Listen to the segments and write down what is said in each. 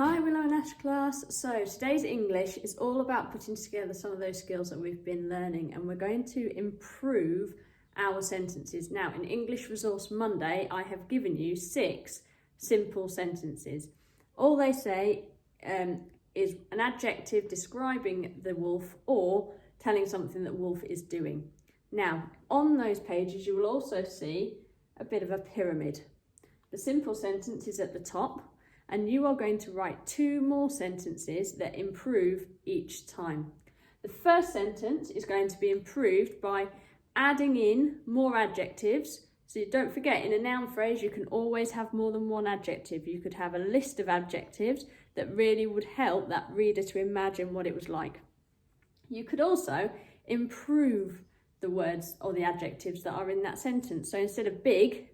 Hi Willow and Ash class. So today's English is all about putting together some of those skills that we've been learning, and we're going to improve our sentences. Now in English Resource Monday I have given you 6 simple sentences. All they say is an adjective describing the wolf or telling something that wolf is doing. Now on those pages you will also see a bit of a pyramid. The simple sentence is at the top, and you are going to write 2 more sentences that improve each time. The first sentence is going to be improved by adding in more adjectives. So don't forget, in a noun phrase you can always have more than one adjective. You could have a list of adjectives that really would help that reader to imagine what it was like. You could also improve the words or the adjectives that are in that sentence. So instead of big,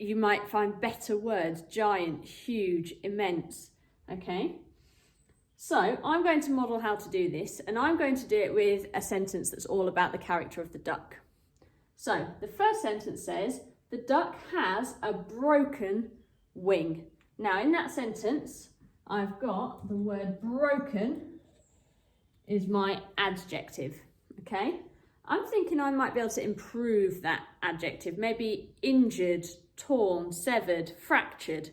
you might find better words: giant, huge, immense. Okay, so I'm going to model how to do this, and I'm going to do it with a sentence that's all about the character of the duck. So the first sentence says, the duck has a broken wing. Now in that sentence, I've got the word broken is my adjective, okay? I'm thinking I might be able to improve that adjective, maybe injured, torn, severed, fractured.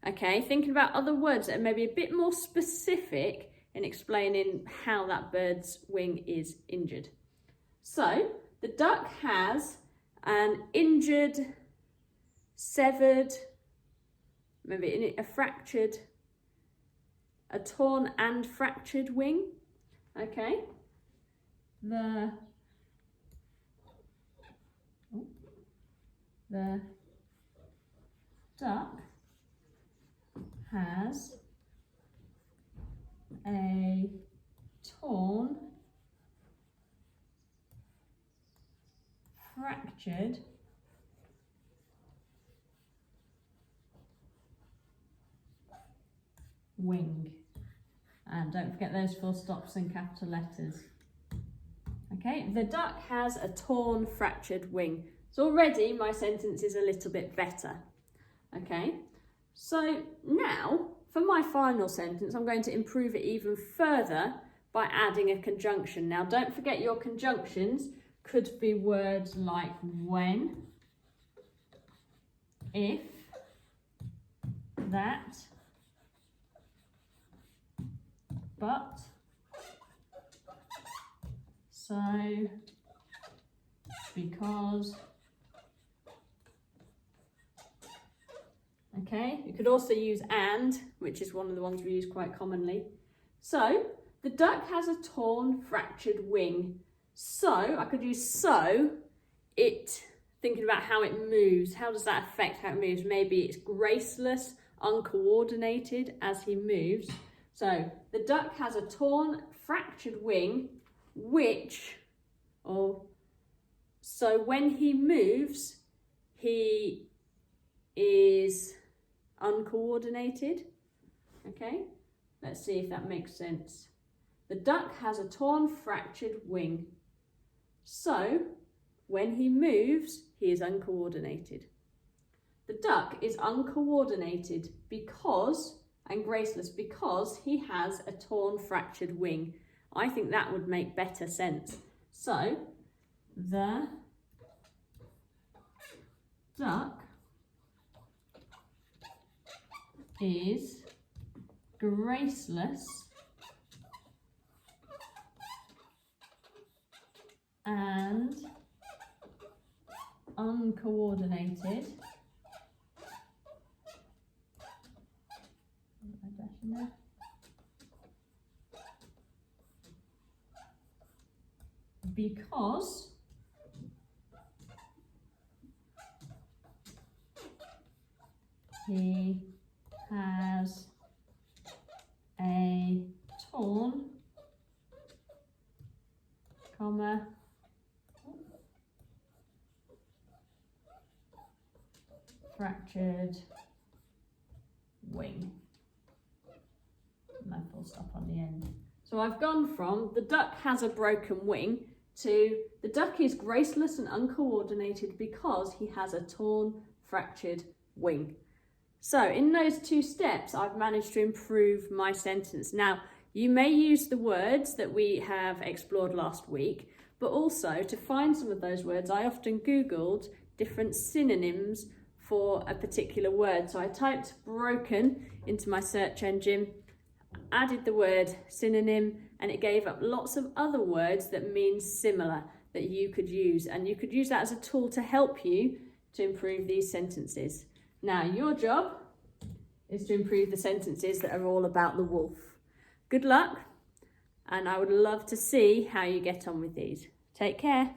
Okay, thinking about other words that are maybe a bit more specific in explaining how that bird's wing is injured. So the duck has an injured, severed, maybe a fractured, a torn and fractured wing. Okay, the duck has a torn, fractured, wing. And don't forget those full stops and capital letters. Okay, the duck has a torn, fractured wing. So already my sentence is a little bit better. Okay, so now for my final sentence, I'm going to improve it even further by adding a conjunction. Now don't forget, your conjunctions could be words like when, if, that, but, so, because. Okay, you could also use and, which is one of the ones we use quite commonly. So, the duck has a torn, fractured wing. So, I could use so, it, thinking about how it moves. How does that affect how it moves? Maybe it's graceless, uncoordinated as he moves. So, the duck has a torn, fractured wing, which, so when he moves, he is uncoordinated. Okay, let's see if that makes sense. The duck has a torn, fractured wing. So when he moves, he is uncoordinated. The duck is uncoordinated because, and graceless because, he has a torn, fractured wing. I think that would make better sense. So the duck is graceless and uncoordinated because he has a torn, comma, fractured wing. My full stop on the end. So I've gone from the duck has a broken wing to the duck is graceless and uncoordinated because he has a torn, fractured wing. So in those 2 steps, I've managed to improve my sentence. Now, you may use the words that we have explored last week, but also to find some of those words, I often Googled different synonyms for a particular word. So I typed broken into my search engine, added the word synonym, and it gave up lots of other words that mean similar that you could use. And you could use that as a tool to help you to improve these sentences. Now, your job is to improve the sentences that are all about the wolf. Good luck, and I would love to see how you get on with these. Take care.